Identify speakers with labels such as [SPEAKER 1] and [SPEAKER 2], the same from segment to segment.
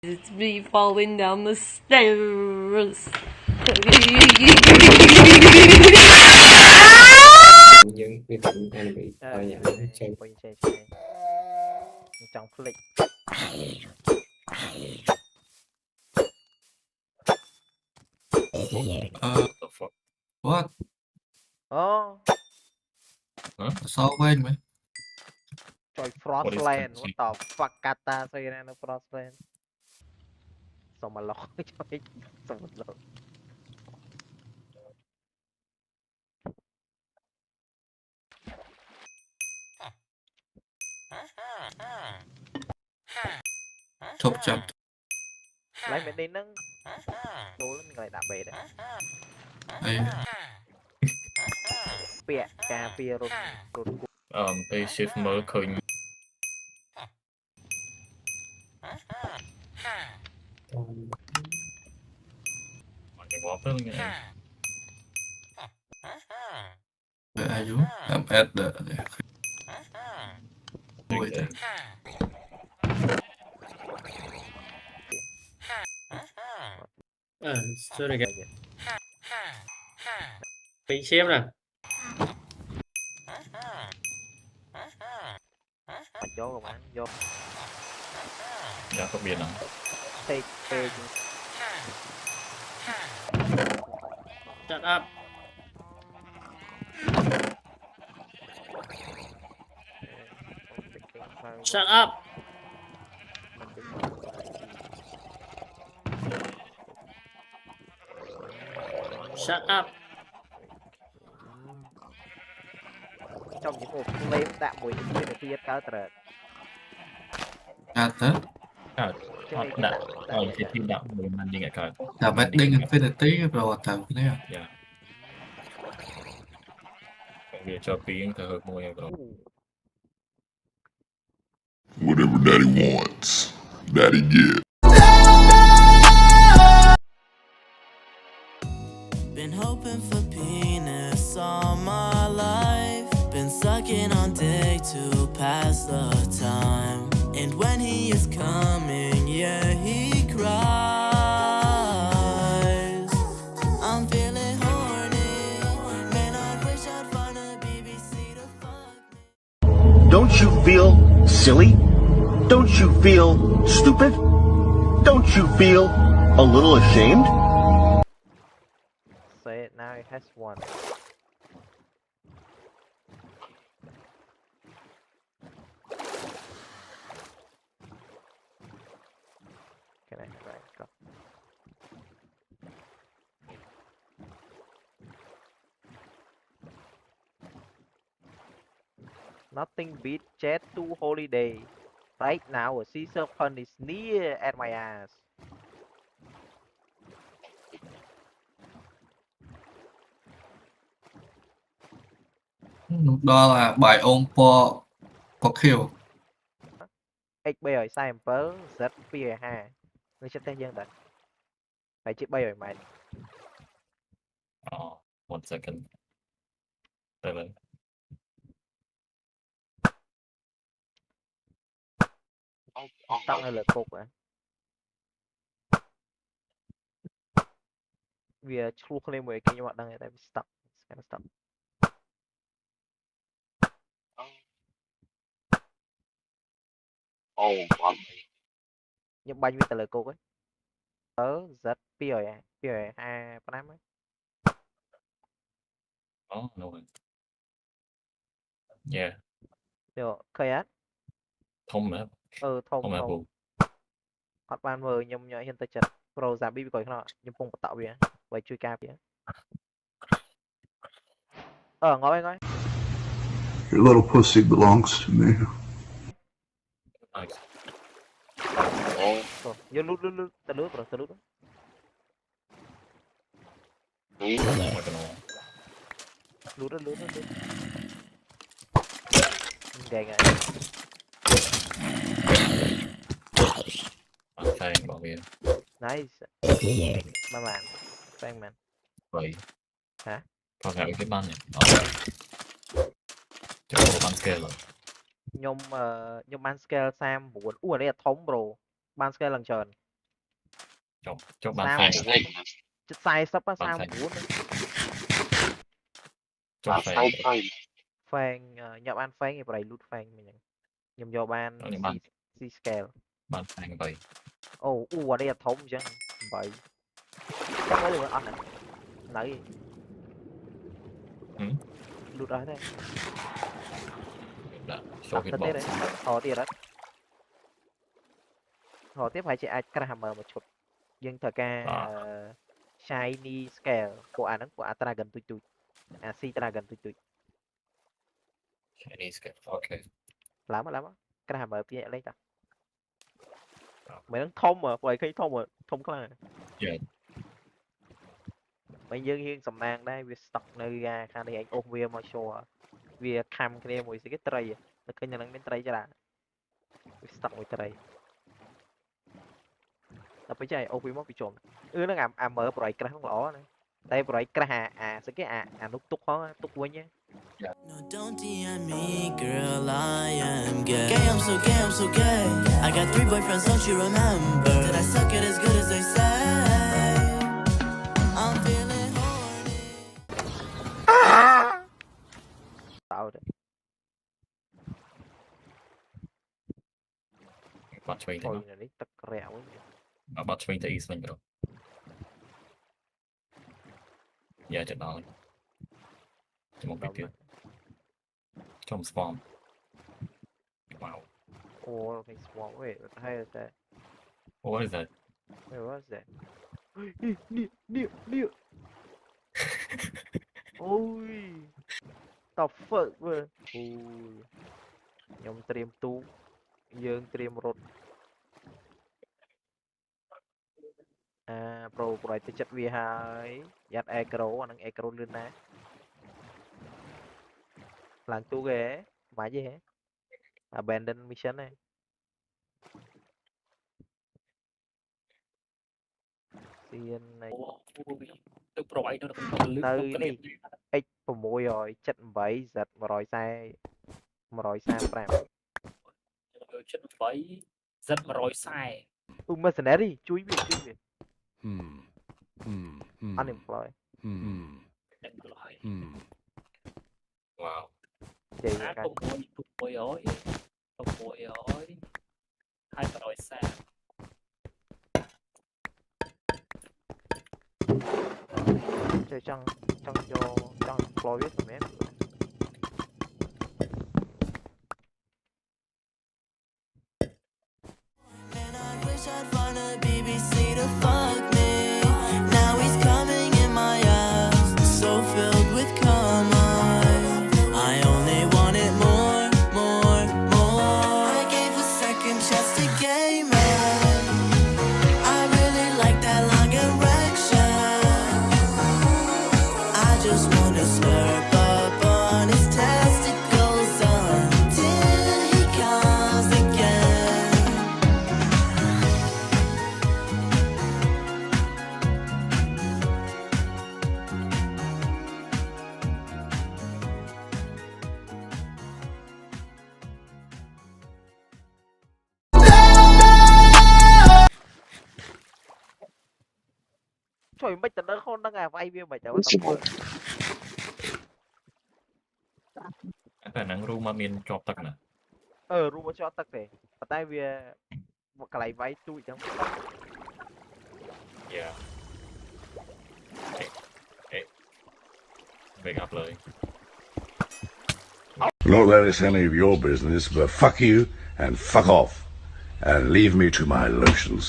[SPEAKER 1] It's me falling down the stairs.
[SPEAKER 2] những cái cảnh anime thôi nhỉ xem
[SPEAKER 3] trong click
[SPEAKER 4] The fuck? What?
[SPEAKER 3] oh
[SPEAKER 4] Sao bên mày?
[SPEAKER 3] trời
[SPEAKER 4] What is
[SPEAKER 3] Frostland
[SPEAKER 4] that?
[SPEAKER 3] what the fuck kata say ra nó Frostland xong mà lo trời xong mà lo
[SPEAKER 4] Chụp chụp.
[SPEAKER 3] lấy mình đi nâng đồ lắm mình lại đạp về đấy
[SPEAKER 4] Đây.
[SPEAKER 3] bẹ cà phê rôn rôn
[SPEAKER 5] Bay shift mở khởi cái bóp đó nghe
[SPEAKER 4] Để ai chú? Làm ad để. Ôi trời.
[SPEAKER 2] sorry guys bị xem nè
[SPEAKER 3] vô rồi bạn vô
[SPEAKER 5] dạ có biển à
[SPEAKER 3] take take
[SPEAKER 2] shut up shut up shut up
[SPEAKER 3] trong những một lên đạm mùi những cái kia cao trời
[SPEAKER 4] Ad thế.
[SPEAKER 5] hot đã cái team đã người man đi ngày card
[SPEAKER 4] Làm ending Infinity rồi tao cái này.
[SPEAKER 5] dạ việc cho tiếng thờ hợp môi rồi
[SPEAKER 6] Whatever daddy wants, daddy gets.
[SPEAKER 7] Been hoping for penis all my life. Been sucking on dick to pass the time. And when he is coming, yeah, he cries. I'm feeling horny. Man, I wish I'd find a BBC to fuck me.
[SPEAKER 8] Don't you feel silly? Don't you feel stupid? Don't you feel a little ashamed?
[SPEAKER 3] say it now it has one cái này right go. Nothing beat Jet to holiday. Right now, a Caesar pun is near at my ass.
[SPEAKER 4] Đó là bài ôm po kill.
[SPEAKER 3] XB rồi sai em pớ Z phi rồi ha. Ngươi sẽ thấy dân đợi. Phải chiếc bay rồi mày.
[SPEAKER 5] one second đây là
[SPEAKER 3] Tao hay là cục à. Vì chua không lên 10 kia nhưng mà đang ở đây stop. Stop. Nhưng bao nhiêu tờ lời cục ấy. Tớ Z phi rồi à. Phi rồi ha. Bắt nắm ấy.
[SPEAKER 5] no yeah
[SPEAKER 3] Được. Khơi á.
[SPEAKER 5] thông map
[SPEAKER 3] Thông
[SPEAKER 5] thông map
[SPEAKER 3] thông. Hot ban mờ nhầm nhớ hiện tại chật. Pro giảm bị coi nó. Nhưng phong tạo bia. Vậy chui ca bia. Ngó ngó.
[SPEAKER 6] Your little pussy belongs to me.
[SPEAKER 5] nice
[SPEAKER 3] Vô lút tao lút. Lút. Gầy gầy.
[SPEAKER 5] phang bảo vệ
[SPEAKER 3] Nice. Mà bạn. Thank man.
[SPEAKER 5] vậy
[SPEAKER 3] Hả?
[SPEAKER 5] còn cái ban này cho ban scale rồi
[SPEAKER 3] Nhưng ban scale Sam muốn đây là thống bro ban scale lần tròn
[SPEAKER 5] ចុះបាន
[SPEAKER 3] សាម
[SPEAKER 5] ហ្វេង
[SPEAKER 3] ចិត្ត40
[SPEAKER 5] បាន
[SPEAKER 3] 39
[SPEAKER 5] ហ្វេង
[SPEAKER 3] ណា
[SPEAKER 5] ចុះហ្វេង
[SPEAKER 3] ហ្វេងញាប់បានហ្វេងឯប្រៃលូតហ្វេងមិញហ្នឹងខ្ញុំយកបាន
[SPEAKER 5] ខ្ញុំបាន
[SPEAKER 3] C scale
[SPEAKER 5] បានហ្វេង8
[SPEAKER 3] អូអានេះធំអញ្ចឹង8ចាំមើលអត់ណានៅលូតអស់ទេ
[SPEAKER 5] ដាក់ចូល
[SPEAKER 3] ទៅ
[SPEAKER 5] hitbox
[SPEAKER 3] ទៀតហោទៀតអត់ហោទៀតប្រហែលជាអាចក្រាស់មើលមួយឈុតយើងត្រូវការ shiny scale ពួកអាហ្នឹងពួកអា dragon ទុយទុយអា C dragon ទុយទុយ
[SPEAKER 5] Chinese គេអូខេ
[SPEAKER 3] ឡើងមកក្រាស់មើលពីលេងតា
[SPEAKER 5] បាទ
[SPEAKER 3] មិនហ្នឹងធំព្រោះឲ្យឃើញធំធំខ្លាំង
[SPEAKER 5] យេ
[SPEAKER 3] បើយើងរៀងសំណាងដែរវា stock នៅខាងនេះឯងអូសវាមក show វាខំគ្នាមួយស្អីគេត្រីតែឃើញនៅហ្នឹងមានត្រីច្រើនវា stock មួយត្រីដល់ពេលចៃអូសវាមកពីជុំហ្នឹងអាមើលប្រៃក្រាស់ហ្នឹងល្អណាតែប្រៃក្រាស់អាស្អីគេអានោះទុកផងទុកវិញ
[SPEAKER 7] No, don't DM me, girl, I am gay. Gay, I'm so gay, I'm so gay. I got 3 boyfriends, don't you remember? Did I suck it as good as they say? I'm feeling horny.
[SPEAKER 3] តោត
[SPEAKER 5] បាត់ឆ្វេងទៅ
[SPEAKER 3] អូយនេះទឹករាក់វិញ
[SPEAKER 5] បាត់ឆ្វេងទៅ east វិញប្រូយ៉ាទៅដល់ចាំមកពីទៀតចំ spawn wow
[SPEAKER 3] អូនេះ swamp វិញហើយតែ
[SPEAKER 5] what is that
[SPEAKER 3] Wait, what was that? Near. Ôi. The fuck វើអូយខ្ញុំត្រៀមទូកយើងត្រៀមរត់ប្រូប្រយទៅចិត្តវាហើយយ៉ាត់អេក្រូអានឹងអេក្រូលឿនណាស់ឡើងទូកហ៎មិនហ៎ abandon mission ហ៎ទៀននៃ
[SPEAKER 5] ទៅប្រវាយទៅ
[SPEAKER 3] នៅនេះ x 678 z 135
[SPEAKER 5] Z 140
[SPEAKER 3] mercenary ជួយវាunemployed
[SPEAKER 5] wow
[SPEAKER 3] ចេញ
[SPEAKER 5] អា
[SPEAKER 3] កា
[SPEAKER 5] 600ហើយ140
[SPEAKER 3] chơi trong employ វាសម្រាប់
[SPEAKER 7] And I wish I'd find a BBC to fuck me. Now he's coming in my ass, so filled with cum. I only wanted more. I gave a second chance to gay man. I really like that long erection. I just wanna slurp up on his testicles until he comes again.
[SPEAKER 3] Trời mấy tận đó không đang à vay viên mày chả có tập
[SPEAKER 5] តែហ្នឹងរូមអត់មានជាប់ទឹកណា
[SPEAKER 3] រួមមកចោតទឹកទេប៉ុន្តែវាមកកន្លែងវាយទូចចឹង
[SPEAKER 5] yeah អេ big up លើយ
[SPEAKER 6] Not that it's any of your business, but fuck you and fuck off. And leave me to my lotions.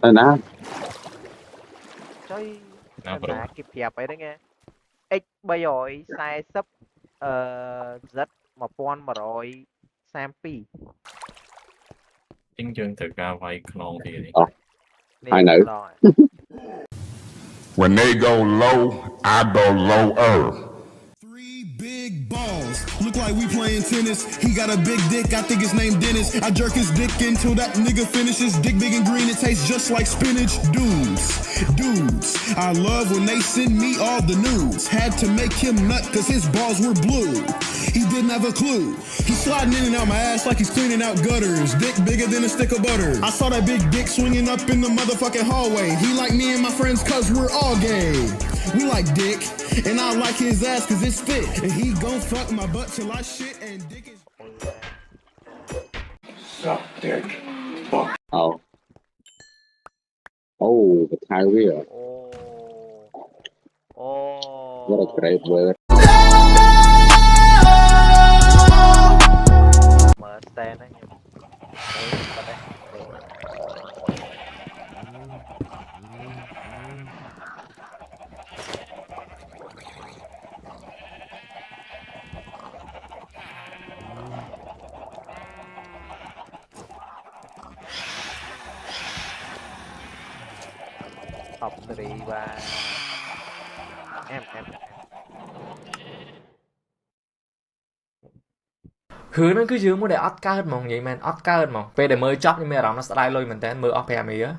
[SPEAKER 3] ចុយ
[SPEAKER 5] ណា
[SPEAKER 3] ណា
[SPEAKER 5] ប្រូ
[SPEAKER 3] គេប្រាប់អីហ្នឹង x 340 z 1132
[SPEAKER 5] យើងត្រូវការវាយខ្នងទៀតនេះ
[SPEAKER 3] I know
[SPEAKER 6] When they go low, I go lower.
[SPEAKER 9] 3 Big balls, look like we playing tennis. He got a big dick, I think his name Dennis. I jerk his dick until that nigga finishes. Dick big and green, it tastes just like spinach. Dudes, I love when they send me all the nudes. Had to make him nut cause his balls were blue. He didn't have a clue. He's sliding in and out my ass like he's cleaning out gutters. Dick bigger than a stick of butter. I saw that big dick swinging up in the motherfucking hallway. He like me and my friends cause we're all gay. We like dick, and I like his ass cause it's fit. And he gon' fuck my butt till I shit and dick is...
[SPEAKER 6] Suck dick. Fuck.
[SPEAKER 2] Oh. Oh, the Tyrell. What a great word.
[SPEAKER 3] Mở stand đấy. Top 3 và em
[SPEAKER 10] คือนั่นคือยืมមួយដែលអត់កើតហ្មងនិយាយមែនអត់កើតហ្មងពេលដែលមើលចប់ខ្ញុំមានអារម្មណ៍ថាស្ដាយលុយមែនតើមើលអស់5 year